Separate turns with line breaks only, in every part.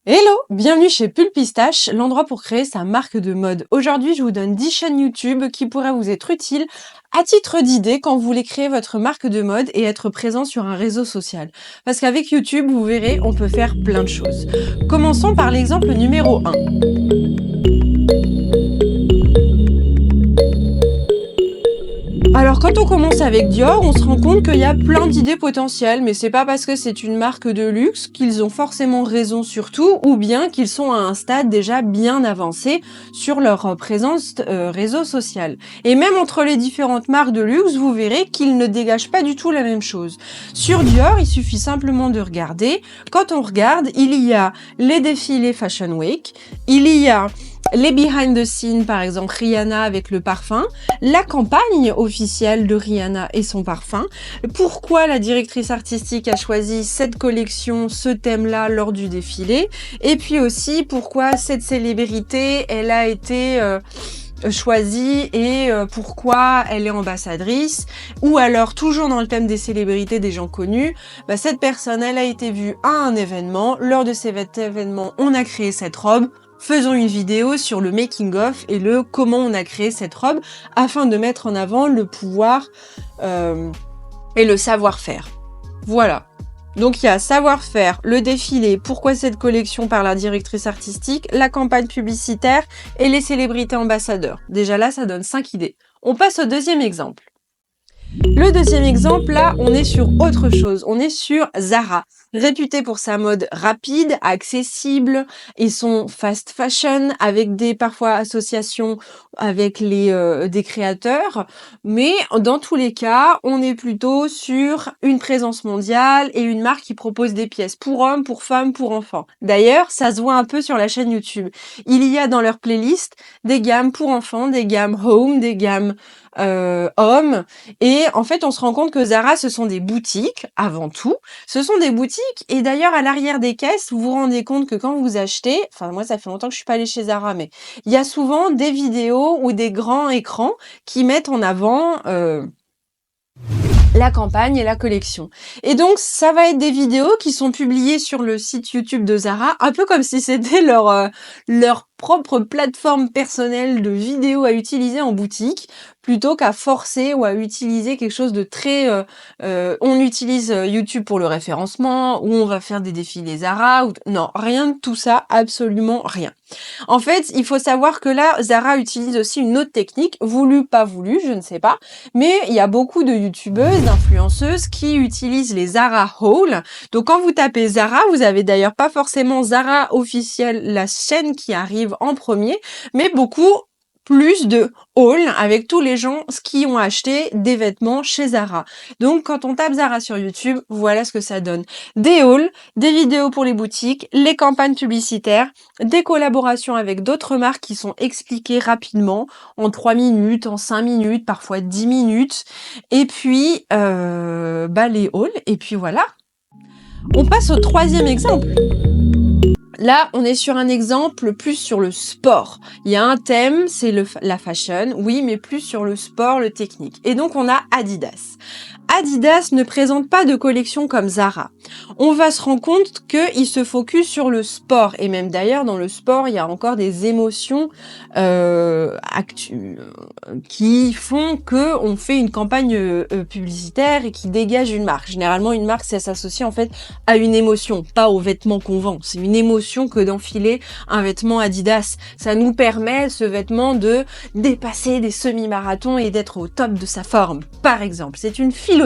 Hello, bienvenue chez Pulpistache, l'endroit pour créer sa marque de mode. Aujourd'hui, je vous donne 10 chaînes YouTube qui pourraient vous être utiles à titre d'idée quand vous voulez créer votre marque de mode et être présent sur un réseau social. Parce qu'avec YouTube, vous verrez, on peut faire plein de choses. Commençons par l'exemple numéro 1. Alors quand on commence avec Dior, on se rend compte qu'il y a plein d'idées potentielles, mais c'est pas parce que c'est une marque de luxe qu'ils ont forcément raison sur tout, ou bien qu'ils sont à un stade déjà bien avancé sur leur présence réseau social. Et même entre les différentes marques de luxe, vous verrez qu'ils ne dégagent pas du tout la même chose. Sur Dior, il suffit simplement de regarder. Quand on regarde, il y a les défilés Fashion Week, il y a les behind the scenes, par exemple Rihanna avec le parfum, la campagne officielle de Rihanna et son parfum, pourquoi la directrice artistique a choisi cette collection, ce thème-là lors du défilé, et puis aussi pourquoi cette célébrité, elle a été choisie et pourquoi elle est ambassadrice, ou alors toujours dans le thème des célébrités, des gens connus, cette personne, elle a été vue à un événement, lors de cet événement, on a créé cette robe. Faisons une vidéo sur le making of et le comment on a créé cette robe afin de mettre en avant le pouvoir et le savoir-faire. Voilà. Donc il y a savoir-faire, le défilé, pourquoi cette collection par la directrice artistique, la campagne publicitaire et les célébrités ambassadeurs. Déjà là, ça donne 5 idées. On passe au deuxième exemple. Le deuxième exemple, là, on est sur autre chose. On est sur Zara, réputée pour sa mode rapide, accessible et son fast fashion avec des parfois associations avec des créateurs. Mais dans tous les cas, on est plutôt sur une présence mondiale et une marque qui propose des pièces pour hommes, pour femmes, pour enfants. D'ailleurs, ça se voit un peu sur la chaîne YouTube. Il y a dans leur playlist des gammes pour enfants, des gammes home, des gammes hommes. Et en fait, on se rend compte que Zara, ce sont des boutiques, avant tout. Ce sont des boutiques, et d'ailleurs, à l'arrière des caisses, vous vous rendez compte que quand vous achetez, enfin, moi, ça fait longtemps que je suis pas allée chez Zara, mais il y a souvent des vidéos ou des grands écrans qui mettent en avant la campagne et la collection. Et donc, ça va être des vidéos qui sont publiées sur le site YouTube de Zara, un peu comme si c'était leur propre plateforme personnelle de vidéos à utiliser en boutique, plutôt qu'à forcer ou à utiliser quelque chose de très... on utilise YouTube pour le référencement, ou on va faire des défilés Zara, ou... non, rien de tout ça, absolument rien. En fait, il faut savoir que là, Zara utilise aussi une autre technique, voulue, pas voulue, je ne sais pas, mais il y a beaucoup de youtubeuses, d'influenceuses qui utilisent les Zara Haul. Donc quand vous tapez Zara, vous avez d'ailleurs pas forcément Zara officiel, la chaîne qui arrive en premier, mais beaucoup plus de haul avec tous les gens qui ont acheté des vêtements chez Zara. Donc quand on tape Zara sur YouTube, voilà ce que ça donne. Des hauls, des vidéos pour les boutiques, les campagnes publicitaires, des collaborations avec d'autres marques qui sont expliquées rapidement, en 3 minutes, en 5 minutes, parfois 10 minutes, et puis les hauls, et puis voilà. On passe au troisième exemple. Là, on est sur un exemple plus sur le sport. Il y a un thème, c'est la fashion, oui, mais plus sur le sport, le technique. Et donc, on a Adidas. Adidas ne présente pas de collection comme Zara. On va se rendre compte qu'il se focus sur le sport. Et même d'ailleurs, dans le sport, il y a encore des émotions qui font que on fait une campagne publicitaire et qui dégage une marque. Généralement, une marque, ça s'associe en fait à une émotion, pas aux vêtements qu'on vend. C'est une émotion que d'enfiler un vêtement Adidas. Ça nous permet, ce vêtement, de dépasser des semi-marathons et d'être au top de sa forme, par exemple. C'est une philosophie.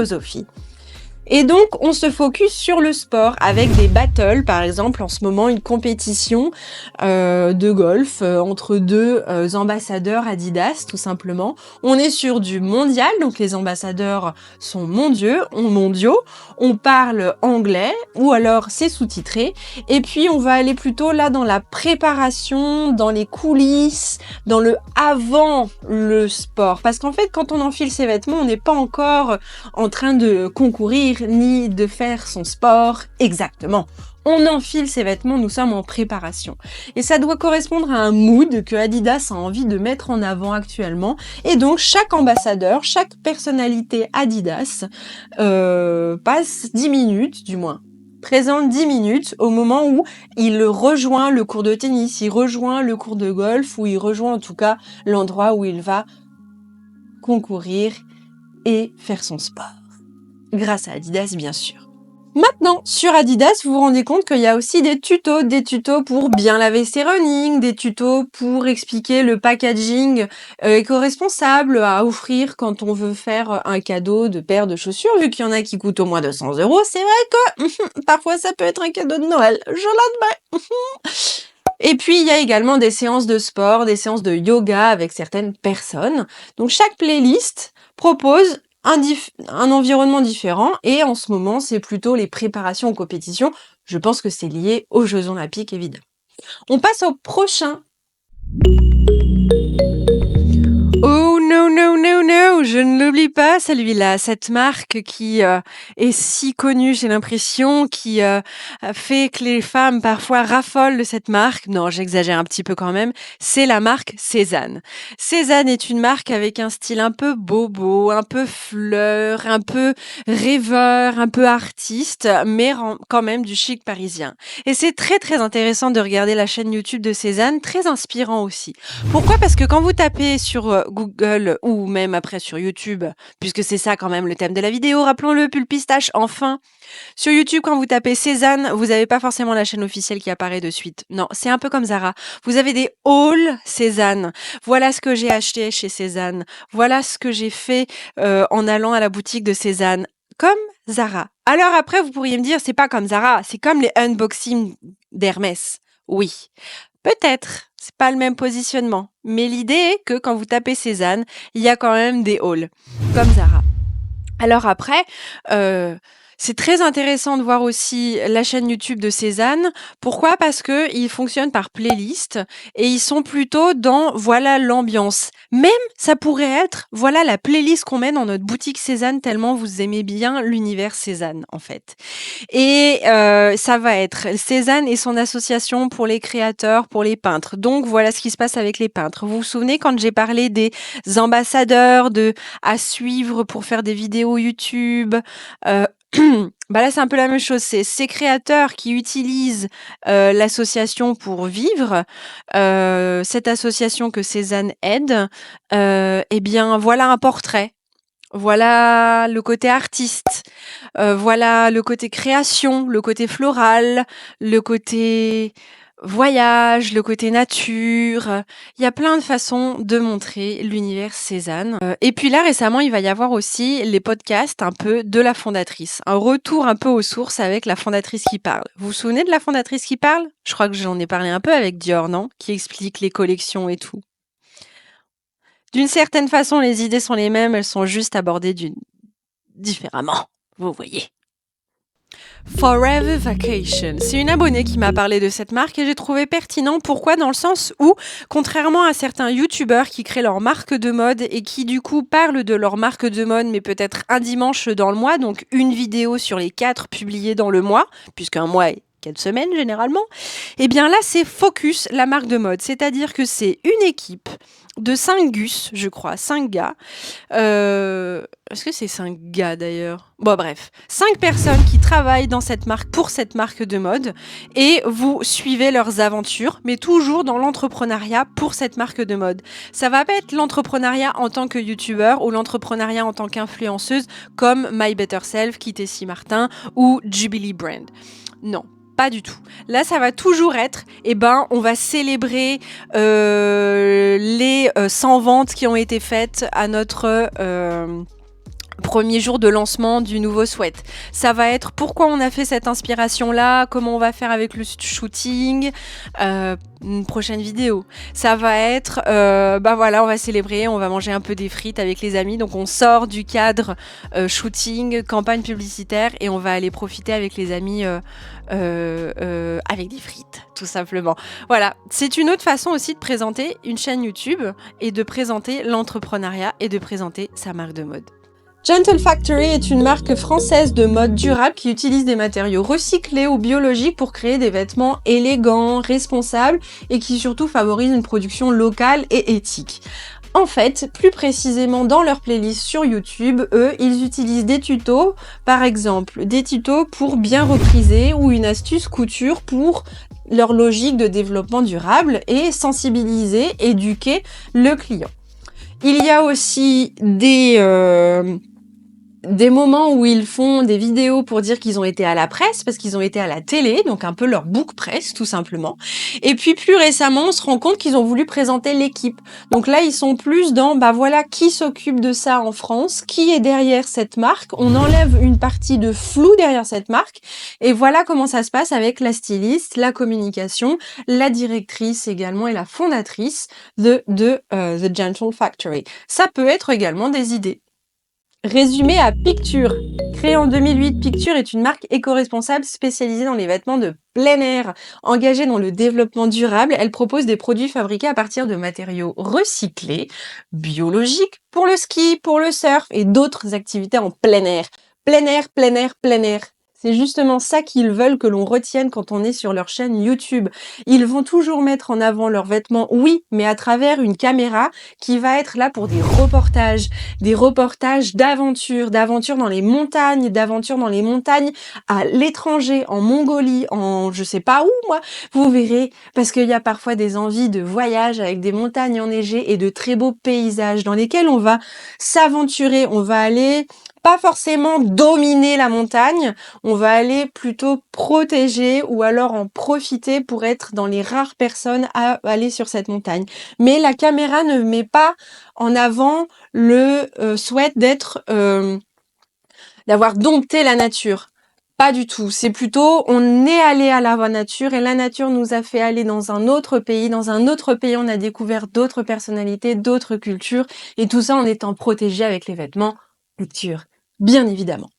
Et donc, on se focus sur le sport avec des battles, par exemple, en ce moment, une compétition de golf entre deux ambassadeurs Adidas, tout simplement. On est sur du mondial, donc les ambassadeurs sont mondiaux. On parle anglais, ou alors c'est sous-titré. Et puis, on va aller plutôt là dans la préparation, dans les coulisses, dans le avant le sport. Parce qu'en fait, quand on enfile ses vêtements, on n'est pas encore en train de concourir ni de faire son sport exactement. On enfile ses vêtements, nous sommes en préparation. Et ça doit correspondre à un mood que Adidas a envie de mettre en avant actuellement. Et donc, chaque ambassadeur, chaque personnalité Adidas passe 10 minutes, du moins, présente 10 minutes au moment où il rejoint le cours de tennis, il rejoint le cours de golf, ou il rejoint en tout cas l'endroit où il va concourir et faire son sport. Grâce à Adidas, bien sûr. Maintenant, sur Adidas, vous vous rendez compte qu'il y a aussi des tutos pour bien laver ses running, des tutos pour expliquer le packaging éco-responsable à offrir quand on veut faire un cadeau de paire de chaussures, vu qu'il y en a qui coûtent au moins 200 €. C'est vrai que parfois ça peut être un cadeau de Noël, je l'admets. Et puis, il y a également des séances de sport, des séances de yoga avec certaines personnes. Donc, chaque playlist propose un environnement différent, et en ce moment, c'est plutôt les préparations aux compétitions. Je pense que c'est lié aux Jeux Olympiques, évidemment. On passe au prochain. Oh non, non, non, non, je ne l'oublie pas, celui-là, cette marque qui est si connue, j'ai l'impression, qui fait que les femmes parfois raffolent de cette marque. Non, j'exagère un petit peu quand même. C'est la marque Cézanne. Cézanne est une marque avec un style un peu bobo, un peu fleur, un peu rêveur, un peu artiste, mais quand même du chic parisien. Et c'est très très intéressant de regarder la chaîne YouTube de Cézanne, très inspirant aussi. Pourquoi ? Parce que quand vous tapez sur Google ou même après sur YouTube, puisque c'est ça quand même le thème de la vidéo, rappelons-le, pull pistache, enfin. Sur YouTube, quand vous tapez Cézanne, vous n'avez pas forcément la chaîne officielle qui apparaît de suite. Non, c'est un peu comme Zara. Vous avez des hauls Cézanne. Voilà ce que j'ai acheté chez Cézanne. Voilà ce que j'ai fait en allant à la boutique de Cézanne. Comme Zara. Alors après, vous pourriez me dire, c'est pas comme Zara, c'est comme les unboxings d'Hermès. Oui. Peut-être, c'est pas le même positionnement, mais l'idée est que quand vous tapez Cézanne, il y a quand même des hauls, comme Zara. Alors après, c'est très intéressant de voir aussi la chaîne YouTube de Cézanne. Pourquoi ? Parce que ils fonctionnent par playlist et ils sont plutôt dans voilà l'ambiance. Même ça pourrait être voilà la playlist qu'on met dans notre boutique Cézanne tellement vous aimez bien l'univers Cézanne en fait. Et ça va être Cézanne et son association pour les créateurs, pour les peintres. Donc voilà ce qui se passe avec les peintres. Vous vous souvenez quand j'ai parlé des ambassadeurs à suivre pour faire des vidéos YouTube, bah là c'est un peu la même chose. C'est ces créateurs qui utilisent l'association pour vivre, cette association que Cézanne aide. Eh bien voilà un portrait. Voilà le côté artiste, voilà le côté création, le côté floral, le côté voyage, le côté nature. Il y a plein de façons de montrer l'univers Cézanne. Et puis là, récemment, il va y avoir aussi les podcasts un peu de la fondatrice. Un retour un peu aux sources avec la fondatrice qui parle. Vous vous souvenez de la fondatrice qui parle ? Je crois que j'en ai parlé un peu avec Dior, non ? Qui explique les collections et tout. D'une certaine façon, les idées sont les mêmes, elles sont juste abordées différemment. Vous voyez. Forever Vacation. C'est une abonnée qui m'a parlé de cette marque et j'ai trouvé pertinent. Pourquoi ? Dans le sens où, contrairement à certains youtubeurs qui créent leur marque de mode et qui du coup parlent de leur marque de mode, mais peut-être un dimanche dans le mois, donc une vidéo sur les 4 publiées dans le mois, puisqu'un mois est 4 semaines généralement, eh bien là c'est Focus, la marque de mode. C'est-à-dire que c'est une équipe de 5 gus, je crois, 5 gars. Est-ce que c'est 5 gars d'ailleurs ? Bon bref, 5 personnes qui travaillent dans cette marque, pour cette marque de mode, et vous suivez leurs aventures, mais toujours dans l'entrepreneuriat pour cette marque de mode. Ça va pas être l'entrepreneuriat en tant que youtubeur ou l'entrepreneuriat en tant qu'influenceuse comme My Better Self, Kitessi Martin ou Jubilee Brand. Non. Pas du tout. Là, ça va toujours être, on va célébrer les 100 ventes qui ont été faites à notre premier jour de lancement du nouveau sweat. Ça va être pourquoi on a fait cette inspiration-là, comment on va faire avec le shooting, une prochaine vidéo. Ça va être, on va célébrer, on va manger un peu des frites avec les amis, donc on sort du cadre shooting, campagne publicitaire et on va aller profiter avec les amis avec des frites, tout simplement. Voilà, c'est une autre façon aussi de présenter une chaîne YouTube et de présenter l'entrepreneuriat et de présenter sa marque de mode. Gentle Factory est une marque française de mode durable qui utilise des matériaux recyclés ou biologiques pour créer des vêtements élégants, responsables et qui surtout favorise une production locale et éthique. En fait, plus précisément dans leur playlist sur YouTube, eux, ils utilisent des tutos, par exemple des tutos pour bien repriser ou une astuce couture pour leur logique de développement durable et sensibiliser, éduquer le client. Il y a aussi des moments où ils font des vidéos pour dire qu'ils ont été à la presse, parce qu'ils ont été à la télé, donc un peu leur book press, tout simplement. Et puis plus récemment, on se rend compte qu'ils ont voulu présenter l'équipe. Donc là, ils sont plus dans, bah voilà, qui s'occupe de ça en France, qui est derrière cette marque. On enlève une partie de flou derrière cette marque. Et voilà comment ça se passe avec la styliste, la communication, la directrice également et la fondatrice de The Gentle Factory. Ça peut être également des idées. Résumé à Picture. Créée en 2008, Picture est une marque éco-responsable spécialisée dans les vêtements de plein air. Engagée dans le développement durable, elle propose des produits fabriqués à partir de matériaux recyclés, biologiques, pour le ski, pour le surf et d'autres activités en plein air. Plein air, plein air, plein air. C'est justement ça qu'ils veulent que l'on retienne quand on est sur leur chaîne YouTube. Ils vont toujours mettre en avant leurs vêtements, oui, mais à travers une caméra qui va être là pour des reportages d'aventures dans les montagnes, à l'étranger, en Mongolie, en je sais pas où, moi. Vous verrez, parce qu'il y a parfois des envies de voyage avec des montagnes enneigées et de très beaux paysages dans lesquels on va s'aventurer, on va aller pas forcément dominer la montagne, on va aller plutôt protéger ou alors en profiter pour être dans les rares personnes à aller sur cette montagne. Mais la caméra ne met pas en avant le souhait d'avoir dompté la nature. Pas du tout. C'est plutôt, on est allé à la nature et la nature nous a fait aller dans un autre pays. Dans un autre pays, on a découvert d'autres personnalités, d'autres cultures et tout ça en étant protégé avec les vêtements culture, bien évidemment.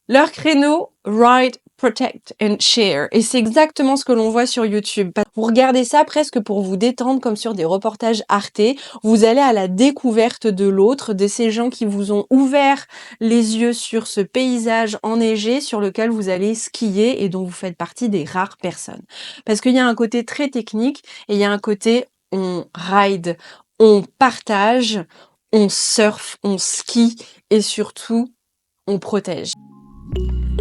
Leur créneau, Ride, Protect and Share. Et c'est exactement ce que l'on voit sur YouTube. Vous regardez ça presque pour vous détendre comme sur des reportages Arte. Vous allez à la découverte de l'autre, de ces gens qui vous ont ouvert les yeux sur ce paysage enneigé sur lequel vous allez skier et dont vous faites partie des rares personnes. Parce qu'il y a un côté très technique et il y a un côté on ride, on partage, on surfe, on skie et surtout on protège.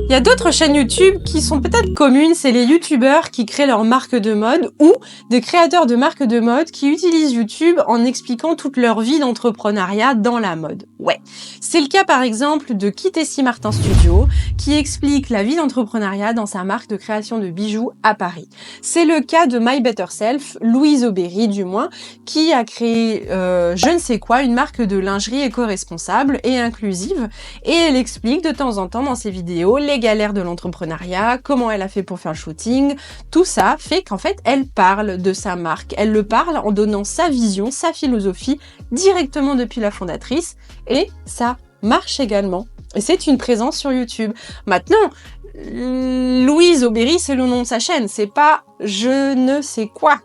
Il y a d'autres chaînes YouTube qui sont peut-être communes, c'est les youtubeurs qui créent leur marque de mode ou des créateurs de marques de mode qui utilisent YouTube en expliquant toute leur vie d'entrepreneuriat dans la mode. Ouais, c'est le cas par exemple de Kitessi Martin Studio qui explique la vie d'entrepreneuriat dans sa marque de création de bijoux à Paris. C'est le cas de My Better Self, Louise Aubéry du moins, qui a créé je ne sais quoi, une marque de lingerie éco-responsable et inclusive et elle explique de temps en temps dans ses vidéos les galères de l'entrepreneuriat, comment elle a fait pour faire le shooting, tout ça fait qu'en fait elle parle de sa marque, elle le parle en donnant sa vision, sa philosophie directement depuis la fondatrice et ça marche également. Et c'est une présence sur YouTube. Maintenant, Louise Aubéry, c'est le nom de sa chaîne, c'est pas je ne sais quoi.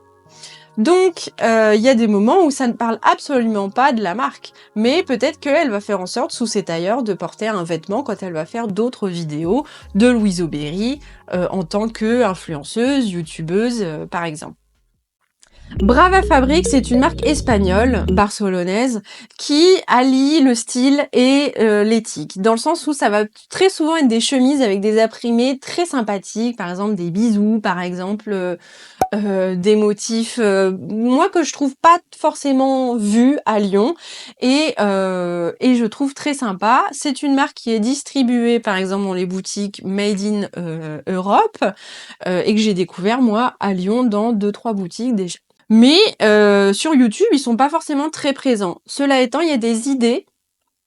Donc, il y a des moments où ça ne parle absolument pas de la marque. Mais peut-être qu'elle va faire en sorte, sous ses tailleurs, de porter un vêtement quand elle va faire d'autres vidéos de Louise Aubéry en tant qu'influenceuse, youtubeuse, par exemple. Brava Fabric, c'est une marque espagnole, barcelonaise, qui allie le style et l'éthique, dans le sens où ça va très souvent être des chemises avec des imprimés très sympathiques, par exemple des bisous, par exemple des motifs, moi que je trouve pas forcément vus à Lyon, et je trouve très sympa. C'est une marque qui est distribuée, par exemple, dans les boutiques Made in Europe, et que j'ai découvert moi à Lyon dans 2-3 boutiques déjà. Mais sur YouTube, ils sont pas forcément très présents. Cela étant, il y a des idées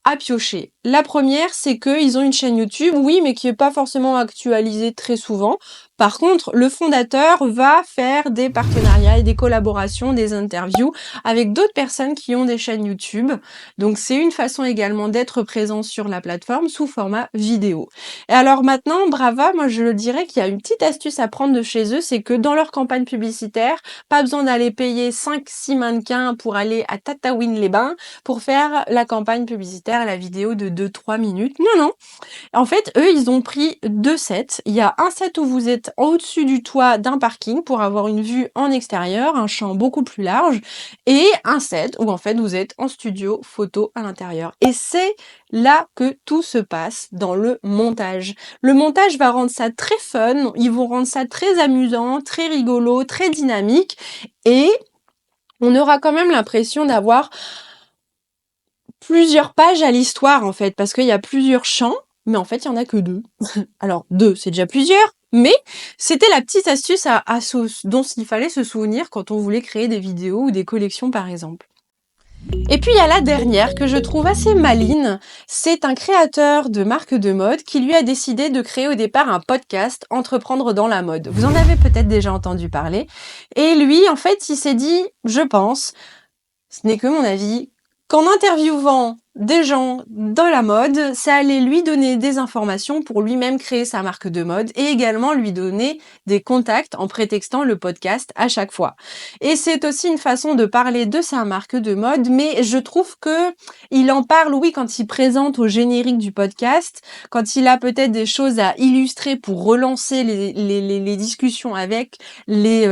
à piocher. La première, c'est qu'ils ont une chaîne YouTube, oui, mais qui est pas forcément actualisée très souvent. Par contre, le fondateur va faire des partenariats et des collaborations, des interviews avec d'autres personnes qui ont des chaînes YouTube. Donc, c'est une façon également d'être présent sur la plateforme sous format vidéo. Et alors maintenant, Brava, moi je dirais qu'il y a une petite astuce à prendre de chez eux, c'est que dans leur campagne publicitaire, pas besoin d'aller payer 5-6 mannequins pour aller à Tataouine-les-Bains pour faire la campagne publicitaire, la vidéo de 2-3 minutes. Non, non. En fait, eux, ils ont pris 2 sets. Il y a un set où vous êtes mettre au-dessus du toit d'un parking pour avoir une vue en extérieur, un champ beaucoup plus large et un set où en fait vous êtes en studio photo à l'intérieur. Et c'est là que tout se passe dans le montage. Le montage va rendre ça très fun, ils vont rendre ça très amusant, très rigolo, très dynamique et on aura quand même l'impression d'avoir plusieurs pages à l'histoire en fait, parce qu'il y a plusieurs champs, mais en fait il y en a que 2. Alors 2, c'est déjà plusieurs, mais c'était la petite astuce dont il fallait se souvenir quand on voulait créer des vidéos ou des collections par exemple. Et puis il y a la dernière que je trouve assez maligne, c'est un créateur de marque de mode qui lui a décidé de créer au départ un podcast Entreprendre dans la mode. Vous en avez peut-être déjà entendu parler. Et lui, en fait, il s'est dit, je pense, ce n'est que mon avis, qu'en interviewant des gens dans la mode, ça allait lui donner des informations pour lui-même créer sa marque de mode et également lui donner des contacts en prétextant le podcast à chaque fois. Et c'est aussi une façon de parler de sa marque de mode, mais je trouve que il en parle, oui, quand il présente au générique du podcast, quand il a peut-être des choses à illustrer pour relancer les discussions avec les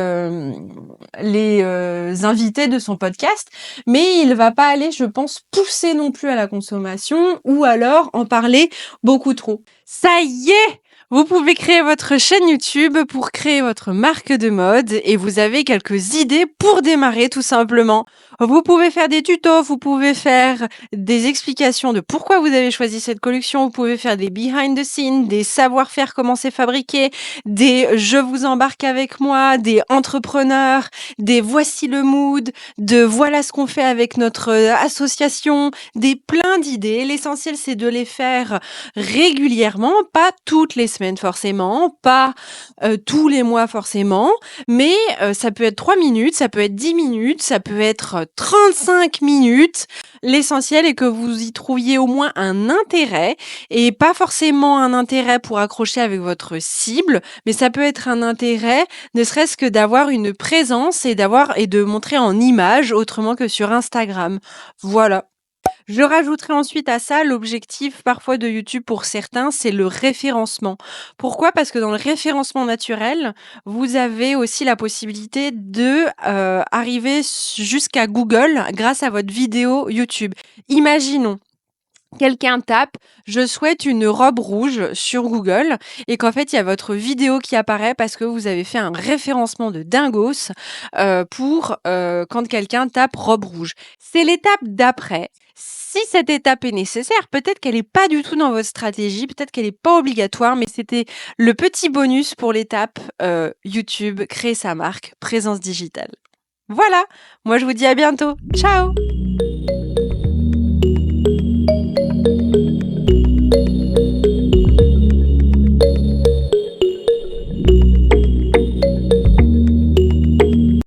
invités de son podcast, mais il va pas aller, je pense, pousser non plus à la consommation ou alors en parler beaucoup trop. Ça y est! Vous pouvez créer votre chaîne YouTube pour créer votre marque de mode et vous avez quelques idées pour démarrer tout simplement. Vous pouvez faire des tutos, vous pouvez faire des explications de pourquoi vous avez choisi cette collection, vous pouvez faire des behind the scenes, des savoir-faire comment c'est fabriqué, des je vous embarque avec moi, des entrepreneurs, des voici le mood, de voilà ce qu'on fait avec notre association, des plein d'idées. L'essentiel, c'est de les faire régulièrement, pas toutes les semaines forcément, pas tous les mois forcément, mais ça peut être 3 minutes, ça peut être 10 minutes, ça peut être 35 minutes. L'essentiel est que vous y trouviez au moins un intérêt et pas forcément un intérêt pour accrocher avec votre cible, mais ça peut être un intérêt ne serait-ce que d'avoir une présence et de montrer en image autrement que sur Instagram. Voilà. Je rajouterai ensuite à ça l'objectif parfois de YouTube pour certains, c'est le référencement. Pourquoi? Parce que dans le référencement naturel, vous avez aussi la possibilité de arriver jusqu'à Google grâce à votre vidéo YouTube. Imaginons, quelqu'un tape je souhaite une robe rouge sur Google et qu'en fait il y a votre vidéo qui apparaît parce que vous avez fait un référencement de dingos pour quand quelqu'un tape robe rouge. C'est l'étape d'après. Si cette étape est nécessaire, peut-être qu'elle n'est pas du tout dans votre stratégie, peut-être qu'elle n'est pas obligatoire, mais c'était le petit bonus pour l'étape YouTube, créer sa marque, présence digitale. Voilà, moi je vous dis à bientôt. Ciao!